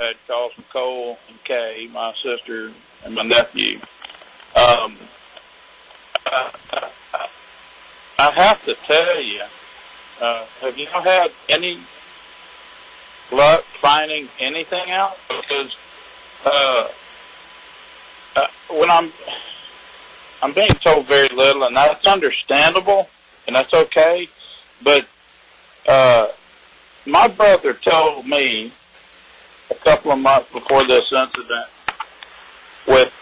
had Charles, Nicole, and Kay, my sister, and my nephew. I have to tell you, have you had any luck finding anything out? Because when I'm being told very little, and that's understandable, and that's okay. But my brother told me a couple of months before this incident, with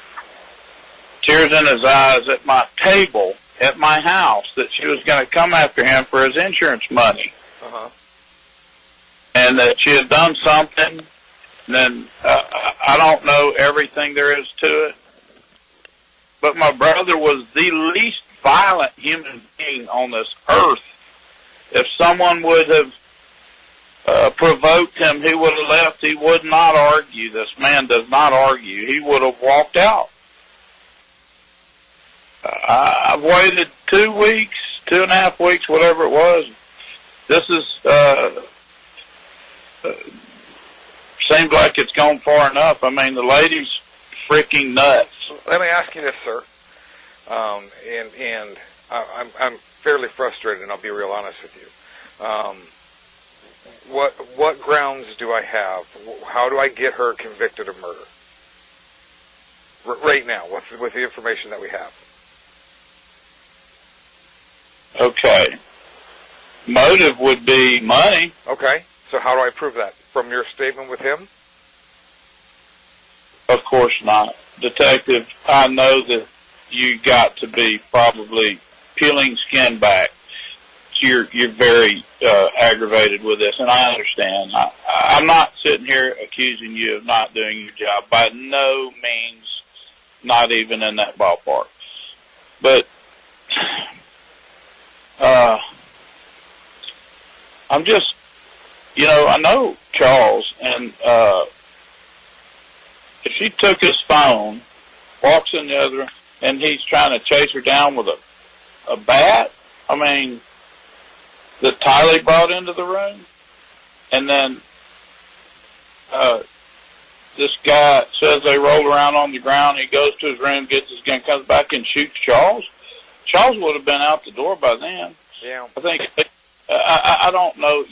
tears in his eyes at my table at my house, that she was going to come after him for his insurance money. Uh-huh. And that she had done something, and then I don't know everything there is to it, but my brother was the least violent human being on this earth. If someone would have provoked him, he would have left. He would not argue. This man does not argue. He would have walked out. I've waited 2 weeks, 2.5 weeks, whatever it was. This is seems like it's gone far enough. I mean, the lady's freaking nuts. Let me ask you this, sir. And I'm fairly frustrated, and I'll be real honest with you. What grounds do I have? How do I get her convicted of murder? Right now, with the information that we have. Okay. Motive would be money. Okay. So how do I prove that? From your statement with him? Of course not. Detective, I know that you got to be probably peeling skin back. You're very aggravated with this, and I understand. I'm not sitting here accusing you of not doing your job. By no means, not even in that ballpark. But I'm just, I know Charles, and if she took his phone, walks in the other room, and he's trying to chase her down with a bat, I mean, that Tylee brought into the room, and then this guy says they roll around on the ground, he goes to his room, gets his gun, comes back and shoots Charles. Charles would have been out the door by then. Yeah. I think, I don't know,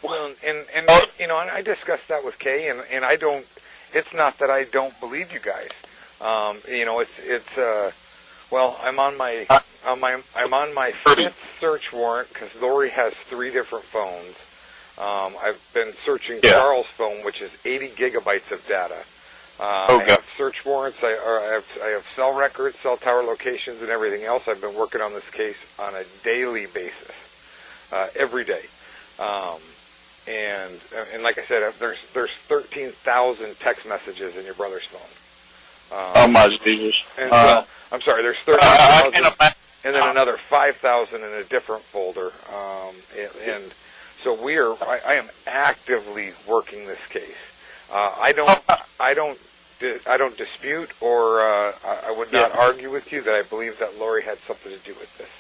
Well, and I discussed that with Kay, and I don't, it's not that I don't believe you guys. I'm on my fifth search warrant because Lori has 3 different phones. I've been searching Charles' phone, which is 80 gigabytes of data. I have search warrants. I have cell records, cell tower locations, and everything else. I've been working on this case on a daily basis, every day. And like I said, there's 13,000 text messages in your brother's phone. Oh my Jesus! And I'm sorry, there's 13,000, and then another 5,000 in a different folder. And so I am actively working this case. I don't dispute, or I would not argue with you that I believe that Lori had something to do with this.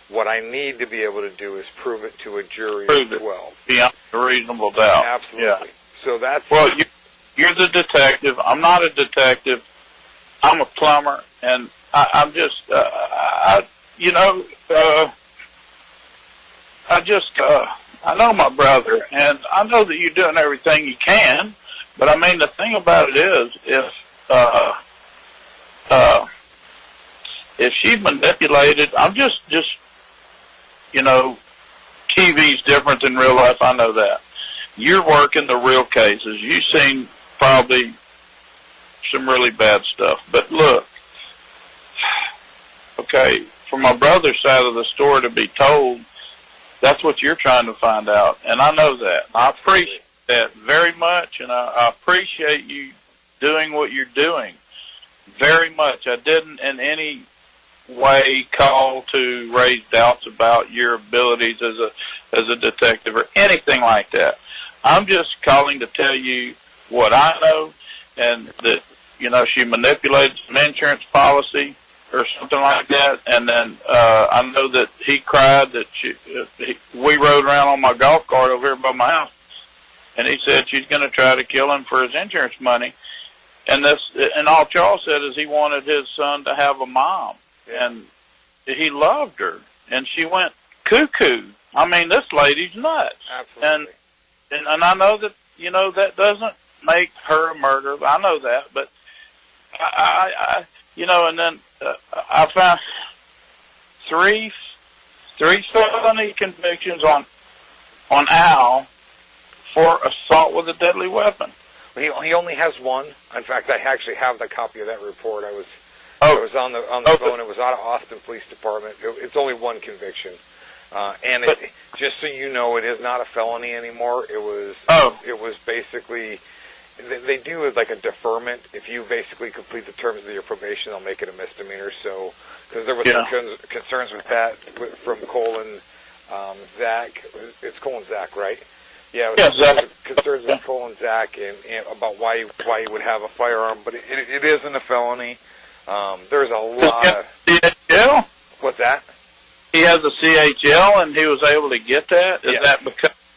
What I need to be able to do is prove it to a jury as well. Beyond a reasonable doubt. Absolutely. Yeah. So that's... Well, you're the detective. I'm not a detective. I'm a plumber, and I'm just, I know my brother, and I know that you're doing everything you can, but I mean, the thing about it is, if she manipulated, I'm just, TV's different than real life, I know that. You're working the real cases. You've seen probably some really bad stuff. But look, okay, for my brother's side of the story to be told, that's what you're trying to find out. And I know that. I appreciate that very much, and I appreciate you doing what you're doing very much. I didn't in any way call to raise doubts about your abilities as a detective or anything like that. I'm just calling to tell you what I know, and that, she manipulated some insurance policy or something like that, and then I know that he cried that we rode around on my golf cart over here by my house, and he said she's going to try to kill him for his insurance money. And all Charles said is he wanted his son to have a mom, and he loved her, and she went cuckoo. I mean, this lady's nuts. Absolutely. And I know that, that doesn't make her a murderer. I know that, but I and then I found three felony convictions on Al for assault with a deadly weapon. He only has one. In fact, I actually have the copy of that report. I was on the phone. It was out of Austin Police Department. It's only one conviction, and just so you know, it is not a felony anymore. It was basically they do like a deferment. If you basically complete the terms of your probation, they'll make it a misdemeanor. So because there was some concerns with that from Cole and Zach. It's Cole and Zach, right? Yeah, concerns with Cole and Zach and about why he would have a firearm, but it isn't a felony. There's a lot of CHL. What's that? He has a CHL, and he was able to get that. Is that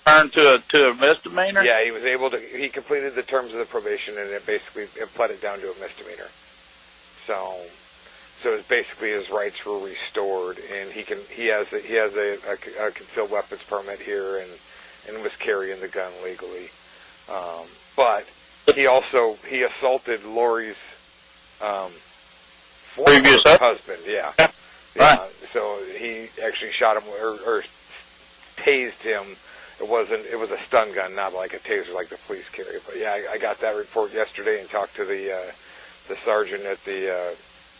turned to a misdemeanor? Yeah, he was able to. He completed the terms of the probation, and it pled it down to a misdemeanor. So it's basically his rights were restored, and he has a concealed weapons permit here, and was carrying the gun legally. But he assaulted Lori's previous husband. Yeah. Right. So he actually shot him or tased him. It was a stun gun, not like a taser like the police carry. But yeah, I got that report yesterday and talked to the sergeant at the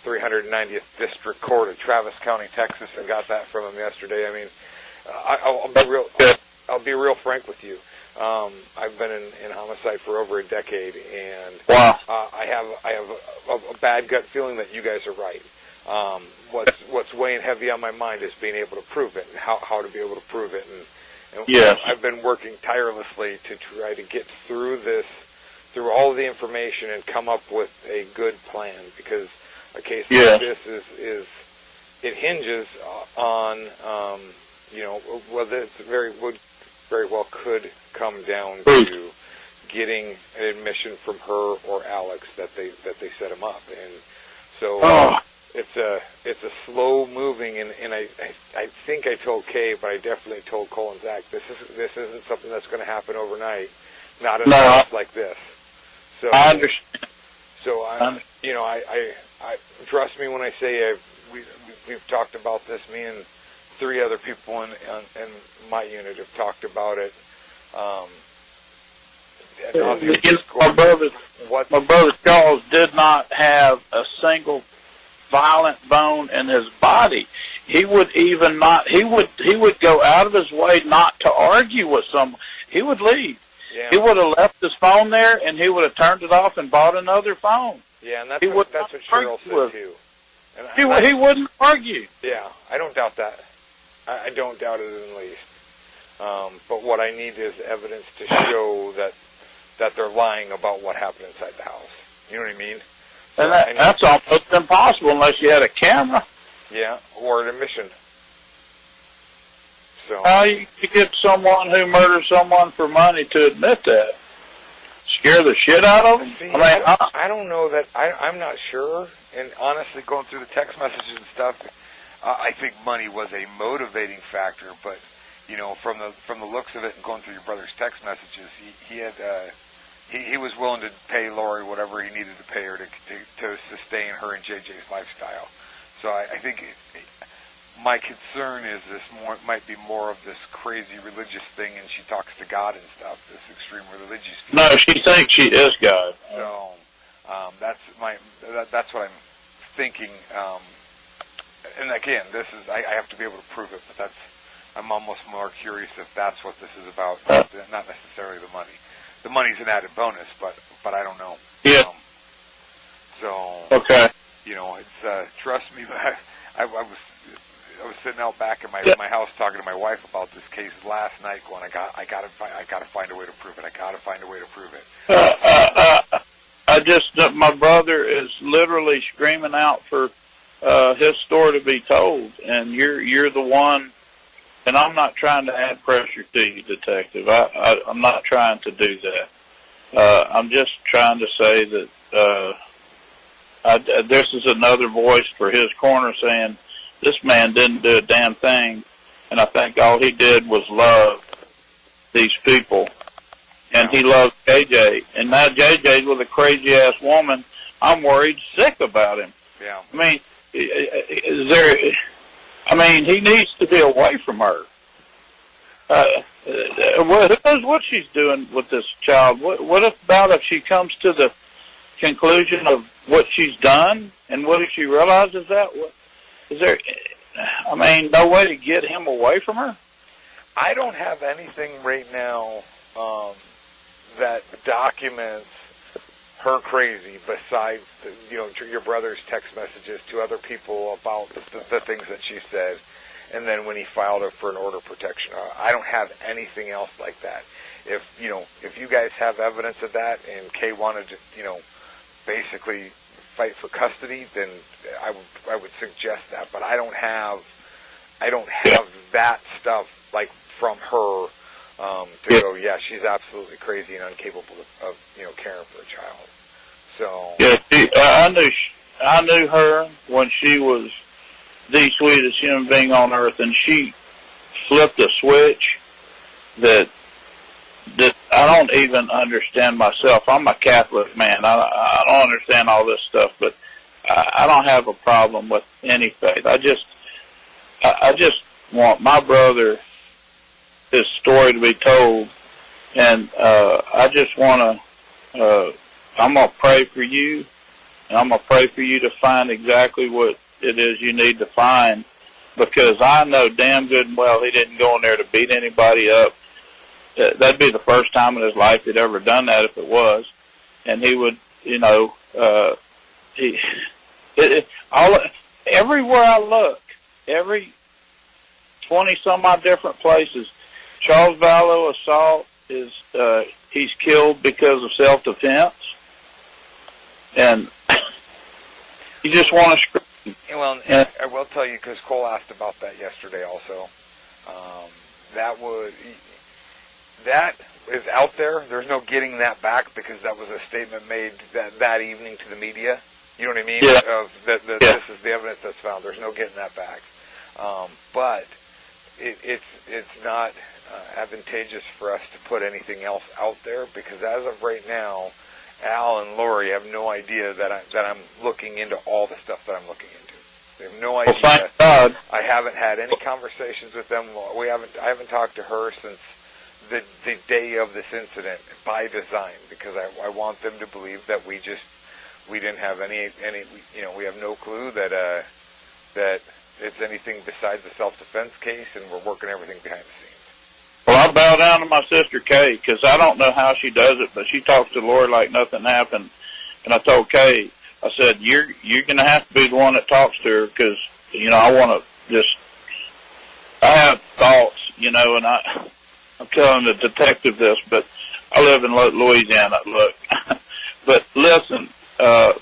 390th District Court of Travis County, Texas, and got that from him yesterday. I mean, I'll be real frank with you. I've been in homicide for over a decade, and I have a bad gut feeling that you guys are right. What's weighing heavy on my mind is being able to prove it and how to be able to prove it. And I've been working tirelessly to try to get through all of the information and come up with a good plan, because a case like this it hinges on whether it's very well could come down to getting an admission from her or Alex that they set him up, and so it's a slow moving, and I think I told Kay, but I definitely told Cole and Zach this isn't something that's going to happen overnight, not in a house like this. So I understand. So I trust me when I say we've talked about this. Me and 3 other people in my unit have talked about it. My brother Charles did not have a single violent bone in his body. He would he would go out of his way not to argue with someone. He would leave. Yeah. He would have left his phone there, and he would have turned it off and bought another phone. Yeah, and that's what Cheryl said too. And he wouldn't argue. Yeah, I don't doubt that. I don't doubt it in the least. But what I need is evidence to show that they're lying about what happened inside the house. You know what I mean? So and that's almost impossible unless you had a camera. Yeah, or an admission. So how you get someone who murders someone for money to admit that? Scare the shit out of them? See, I don't know that. I'm not sure. And honestly, going through the text messages and stuff, I think money was a motivating factor. But from the looks of it, and going through your brother's text messages, he was willing to pay Lori whatever he needed to pay her to sustain her and JJ's lifestyle. So I think my concern is might be more of this crazy religious thing, and she talks to God and stuff. This extreme religious. No, she thinks she is God. So that's what I'm thinking. And again, I have to be able to prove it, but I'm almost more curious if that's what this is about, not necessarily the money. The money's an added bonus, but I don't know. Yeah. Okay. It's trust me. I was sitting out back in my house talking to my wife about this case last night, going, I gotta find a way to prove it. I gotta find a way to prove it. My brother is literally screaming out for his story to be told, and you're the one. and I'm not trying to add pressure to you, Detective. I'm not trying to do that. I'm just trying to say that this is another voice for his corner saying this man didn't do a damn thing, and I think all he did was love these people, and he loves JJ. And now JJ's with a crazy-ass woman. I'm worried sick about him. Yeah. I mean, he needs to be away from her. Who knows what she's doing with this child? What about if she comes to the conclusion of what she's done, and what if she realizes that? Is there, no way to get him away from her? I don't have anything right now that documents her crazy besides, your brother's text messages to other people about the things that she said, and then when he filed it for an order of protection. I don't have anything else like that. If you guys have evidence of that, and Kay wanted to, basically fight for custody, then I would suggest that. But I don't have that stuff like from her to go, yeah, she's absolutely crazy and incapable of caring for a child. So I knew her when she was the sweetest human being on earth, and she flipped a switch that I don't even understand myself. I'm a Catholic man. I don't understand all this stuff, but I don't have a problem with any faith. I just want my brother, his story to be told, and I just want to. I'm gonna pray for you, and I'm gonna pray for you to find exactly what it is you need to find, because I know damn good and well he didn't go in there to beat anybody up. That'd be the first time in his life he'd ever done that if it was, and he would, everywhere I look, every 20-some-odd different places, Charles Vallow assault is, he's killed because of self-defense, and you just want to scream. Well, I will tell you, because Cole asked about that yesterday also, that is out there. There's no getting that back, because that was a statement made that evening to the media. You know what I mean? Yeah. This is the evidence that's found. There's no getting that back. But it's not advantageous for us to put anything else out there, because as of right now, Al and Lori have no idea that I'm looking into all the stuff that I'm looking into. They have no idea. Well, thank God. I haven't had any conversations with them. I haven't talked to her since the day of this incident, by design, because I want them to believe that we didn't have any we have no clue that it's anything besides the self-defense case, and we're working everything behind the scenes. Well, I bow down to my sister Kay, because I don't know how she does it, but she talks to Lori like nothing happened. And I told Kay, I said, you're going to have to be the one that talks to her, because, I want to I have thoughts, and I'm telling the detective this, but I live in Louisiana, look. But listen, I'm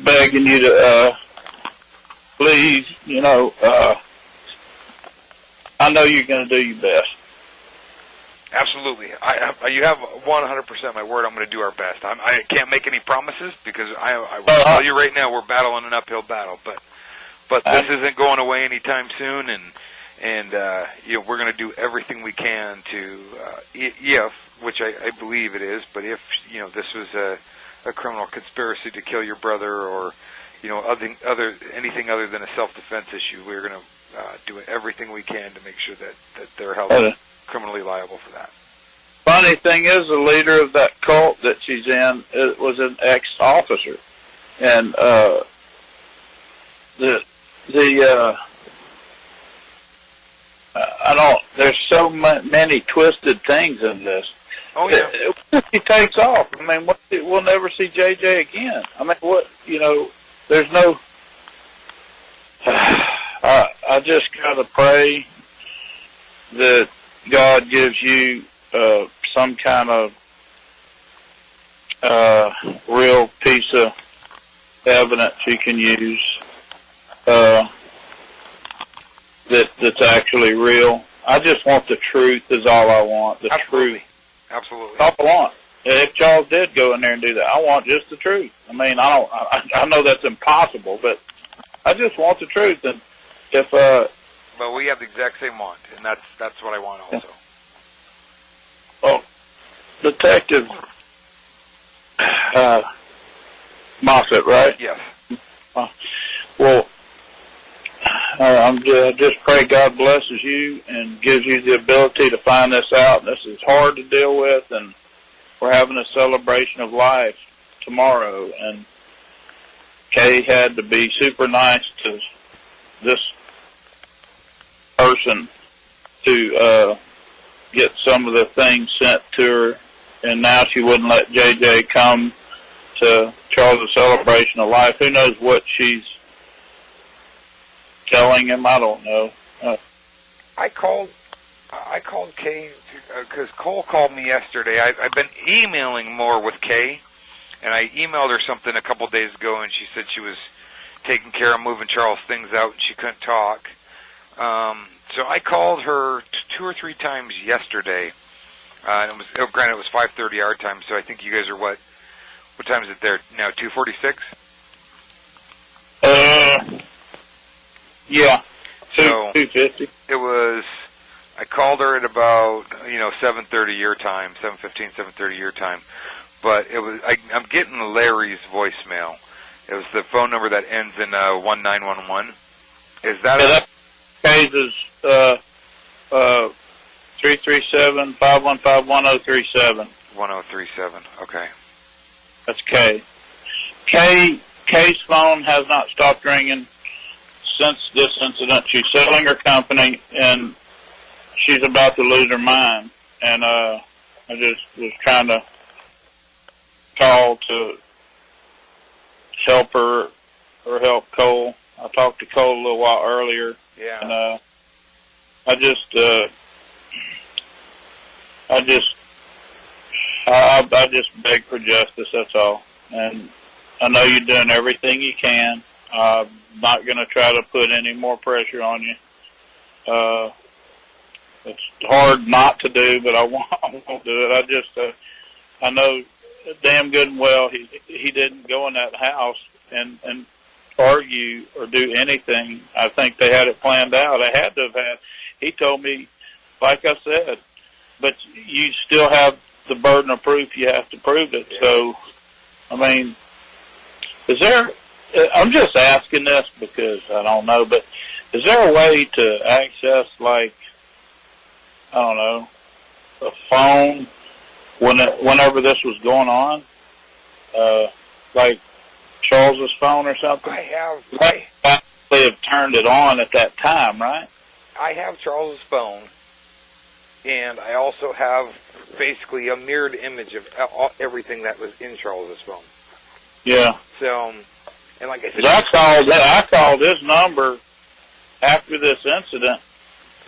begging you to, please, I know you're going to do your best. Absolutely. You have 100% my word. I'm going to do our best. I can't make any promises, because I will tell you right now we're battling an uphill battle. But this isn't going away anytime soon, and we're going to do everything we can to, which I believe it is, but if this was a criminal conspiracy to kill your brother, or anything other than a self-defense issue, we're going to do everything we can to make sure that they're held criminally liable for that. Funny thing is, the leader of that cult that she's in was an ex-officer, and there's so many twisted things in this. Oh yeah. If he takes off, we'll never see JJ again. There's no. I just gotta pray that God gives you some kind of real piece of evidence you can use that's actually real. I just want the truth is all I want. The truth. Absolutely. That's all I want. If Charles did go in there and do that, I want just the truth. I mean, I know that's impossible, but I just want the truth. And if but we have the exact same want, and that's what I want also. Well, Detective Moffett, right? Yes. Well, I just pray God blesses you and gives you the ability to find this out. This is hard to deal with, and we're having a celebration of life tomorrow, and Kay had to be super nice to this person to get some of the things sent to her, and now she wouldn't let JJ come to Charles' celebration of life. Who knows what she's telling him? I don't know. I called Kay because Cole called me yesterday. I've been emailing more with Kay, and I emailed her something a couple days ago, and she said she was taking care of moving Charles' things out, and she couldn't talk. So I called her 2 or 3 times yesterday. And granted, it was 5:30 our time, so I think you guys are what time is it there now? 2:46. Yeah. So 2:50. It was. I called her at about 7:30 your time, 7:15, 7:30 your time. But it was. I'm getting Larry's voicemail. It was the phone number that ends in 1911. Is that? Yeah, that Kay's 337-515-1037. 1037. Okay. That's Kay. Kay's phone has not stopped ringing since this incident. She's selling her company, and she's about to lose her mind. And I just was trying to call to help her or help Cole. I talked to Cole a little while earlier. Yeah. And I just beg for justice, that's all. And I know you're doing everything you can. I'm not going to try to put any more pressure on you. It's hard not to do, but I won't do it. I know damn good and well he didn't go in that house and argue or do anything. I think they had it planned out. They had to have had. He told me, like I said, but you still have the burden of proof. You have to prove it. So, I mean, is there, I'm just asking this because I don't know, but is there a way to access, like, I don't know, a phone whenever this was going on? Like Charles's phone or something? I have turned it on at that time, right? I have Charles's phone, and I also have basically a mirrored image of everything that was in Charles's phone. Yeah. So, and like I said, I called his number after this incident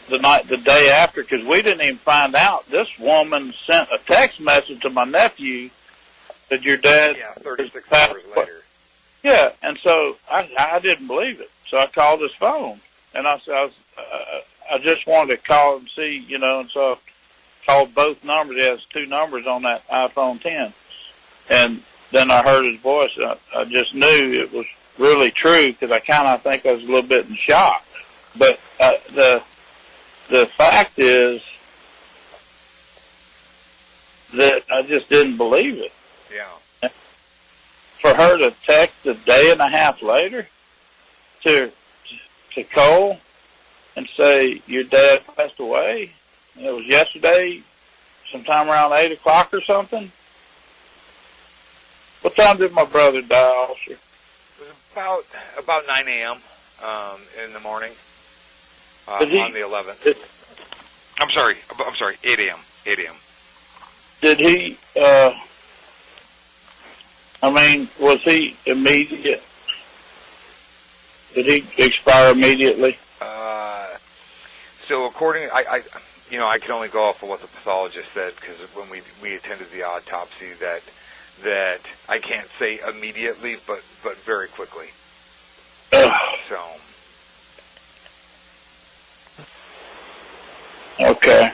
the day after, because we didn't even find out. This woman sent a text message to my nephew that your dad. Yeah, 36 hours later. Yeah, and so I didn't believe it. So I called his phone, and I just wanted to call and see, and so I called both numbers. He has 2 numbers on that iPhone 10. And then I heard his voice. I just knew it was really true, because I think I was a little bit in shock. But the fact is that I just didn't believe it. Yeah. For her to text a day and a half later to Cole and say, your dad passed away, and it was yesterday, sometime around 8 o'clock or something. What time did my brother die, officer? It was about 9 a.m. In the morning on the 11th. I'm sorry, 8 a.m. 8 a.m. Did he, was he immediate? Did he expire immediately? So according, I can only go off of what the pathologist said, because when we attended the autopsy, that I can't say immediately, but very quickly. So. Okay.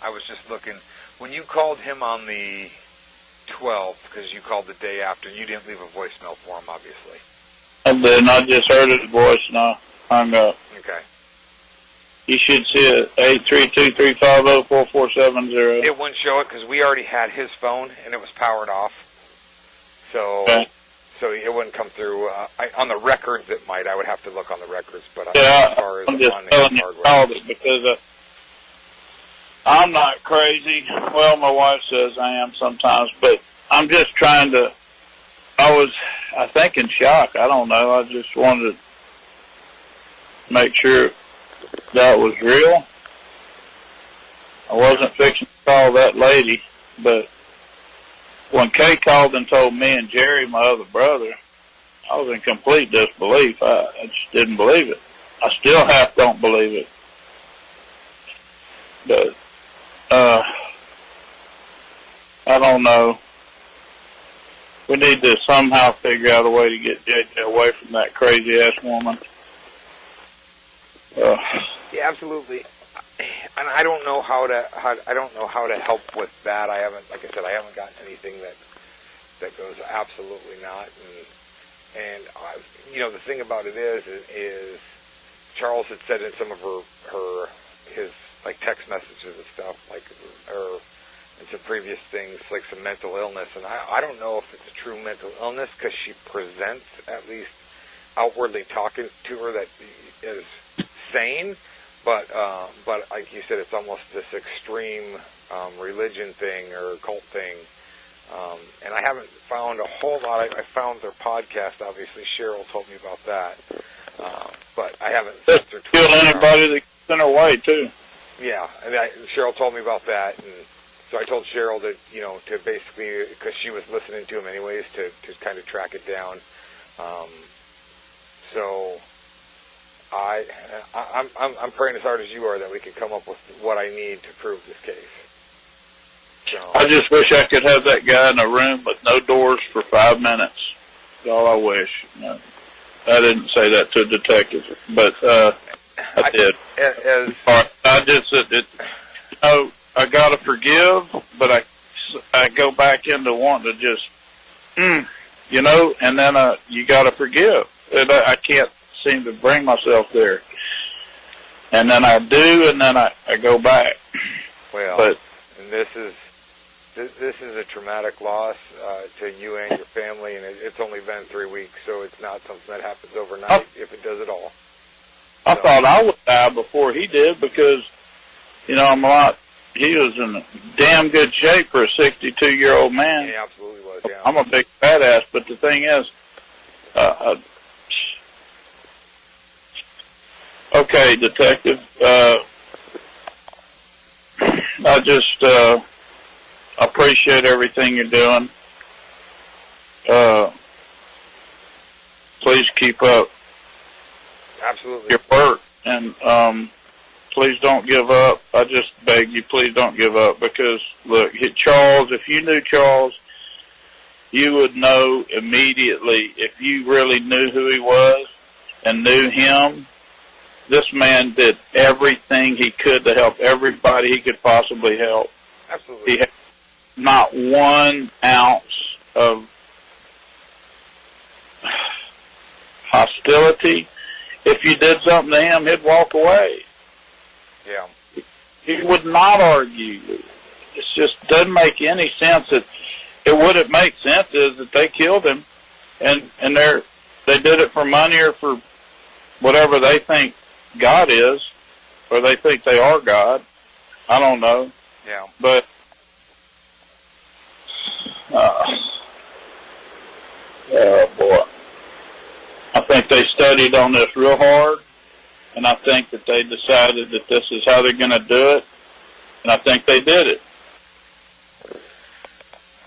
I was just looking. When you called him on the 12th, because you called the day after, you didn't leave a voicemail for him, obviously. I didn't. I just heard his voice and I hung up. Okay. You should see it, 832-350-4470. It wouldn't show it because we already had his phone and it was powered off. So, Okay. so it wouldn't come through. On the records, it might. I would have to look on the records, but Yeah, as far as I'm just on telling his you, I hardware. called it because I'm not crazy. Well, my wife says I am sometimes, but I'm just trying to. I think, in shock. I don't know. I just wanted to make sure that was real. I wasn't fixing to call that lady, but when Kay called and told me and Jerry, my other brother, I was in complete disbelief. I just didn't believe it. I still half don't believe it. But I don't know. We need to somehow figure out a way to get JJ away from that crazy ass woman. Yeah, absolutely. And I don't know how to help with that. I haven't, like I said, I haven't gotten anything that goes absolutely not. And the thing about it is Charles had said in some of his like text messages and stuff, like, or in some previous things, like some mental illness. And I don't know if it's a true mental illness because she presents, at least outwardly talking to her, that is sane. But like you said, it's almost this extreme religion thing or cult thing. And I haven't found a whole lot. I found their podcast, obviously. Cheryl told me about that. But I haven't sent her Kill anybody that gets in her way, too. Yeah, and Cheryl told me about that. And so I told Cheryl that, to basically, because she was listening to him anyways, to kind of track it down. So I'm praying as hard as you are that we can come up with what I need to prove this case. So, I just wish I could have that guy in a room with no doors for 5 minutes. That's all I wish. No, I didn't say that to a detective, but I did. I just said, I got to forgive, but I go back into wanting to just, and then you got to forgive. And I can't seem to bring myself there. And then I do, and then I go back. Well, but, and this is a traumatic loss to you and your family, and it's only been 3 weeks, so it's not something that happens overnight, if it does at all. I thought I would die before he did because, he was in damn good shape for a 62-year-old man. He absolutely was, yeah. I'm a big badass, but the thing is, okay, detective, I just appreciate everything you're doing. Please keep up Absolutely. your work, and please don't give up. I just beg you, please don't give up, because, look, Charles, if you knew Charles, you would know immediately, if you really knew who he was and knew him, this man did everything he could to help everybody he could possibly help. Absolutely. He had not 1 ounce of hostility. If you did something to him, he'd walk away. Yeah. He would not argue. It just doesn't make any sense. It wouldn't make sense is that they killed him, and they did it for money or for whatever they think God is, or they think they are God. I don't know. Yeah. But oh boy, I think they studied on this real hard, and I think that they decided that this is how they're going to do it, and I think they did it.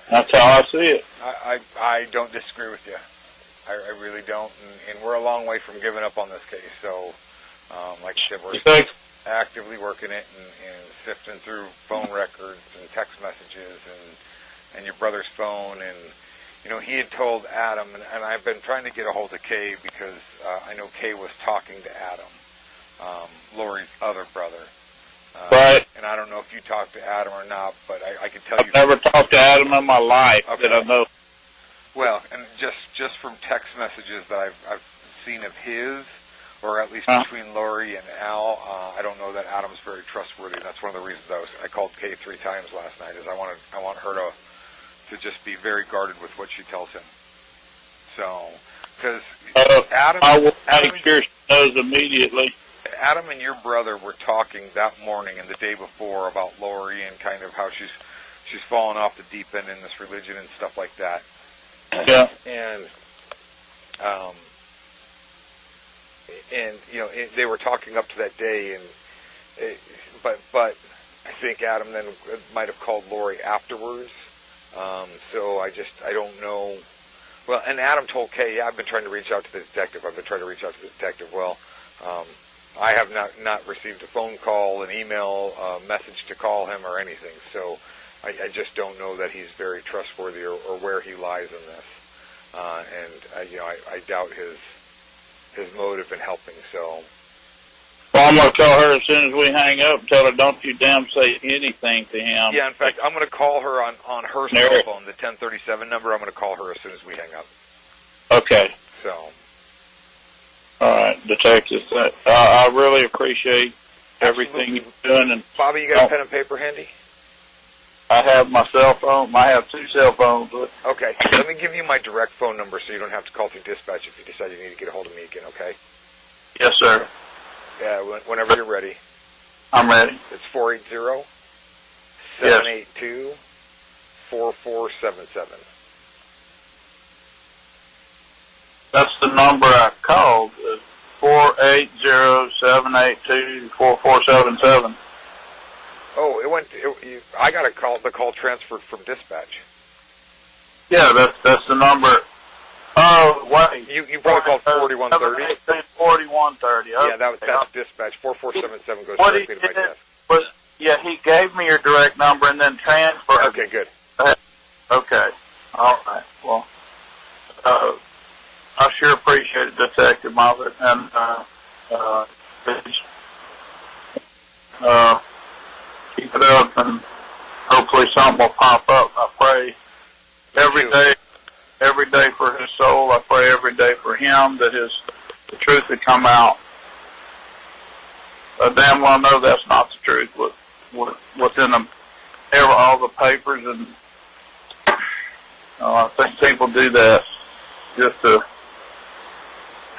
That's how I see it. I don't disagree with you. I really don't, and we're a long way from giving up on this case. So, like I said, we're actively working it and sifting through phone records and text messages and your brother's phone, and he had told Adam, and I've been trying to get a hold of Kay because I know Kay was talking to Adam, Lori's other brother. Right. And I don't know if you talked to Adam or not, but I can tell you. I've never talked to Adam in my life that I know. Well, and just from text messages that I've seen of his, or at least between Lori and Al, I don't know that Adam's very trustworthy. That's one of the reasons I called Kay 3 times last night. Is I want her to just be very guarded with what she tells him. So, because Adam sure she knows immediately. Adam and your brother were talking that morning and the day before about Lori and kind of how she's fallen off the deep end in this religion and stuff like that. Yeah. And they were talking up to that day, but I think Adam then might have called Lori afterwards. So I don't know. Well, and Adam told Kay, yeah, I've been trying to reach out to the detective. Well, I have not received a phone call, an email, message to call him or anything. So I just don't know that he's very trustworthy or where he lies in this. I doubt his motive in helping. So. Well, I'm going to call her as soon as we hang up. Tell her, don't you damn say anything to him. Yeah, in fact, I'm going to call her on her cell phone, the 1037 number. I'm going to call her as soon as we hang up. Okay. So. All right, Detective. I really appreciate everything you're doing. And Bobby, you got a pen and paper handy? I have my cell phone. I have 2 cell phones. Okay. Let me give you my direct phone number so you don't have to call through dispatch if you decide you need to get a hold of me again, okay? Yes, sir. Yeah, whenever you're ready. I'm ready. It's 480-782-4477. That's the number I called, 480-782-4477. Oh, I got the call transferred from dispatch. Yeah, that's the number. Oh, wait. You probably called 4130. 4130. Okay. Yeah, that's dispatch. 4477 goes directly to my desk. Yeah, he gave me your direct number and then transferred. Okay, good. Okay. All right. Well, I sure appreciate it, Detective Moffitt, and keep it up, and hopefully something will pop up. I pray every day for his soul. I pray every day for him that the truth would come out. I damn well know that's not the truth. What's in all the papers, and I think people do that just to.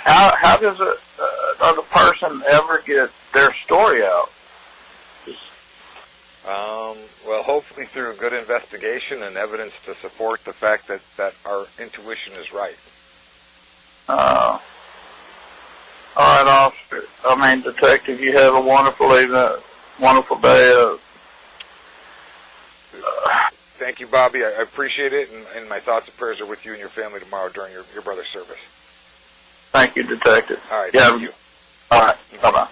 How does another person ever get their story out? Well, hopefully through a good investigation and evidence to support the fact that our intuition is right. All right, officer. Detective, you have a wonderful evening, wonderful day. Thank you, Bobby. I appreciate it, and my thoughts and prayers are with you and your family tomorrow during your brother's service. Thank you, Detective. All right, thank you. All right, bye-bye.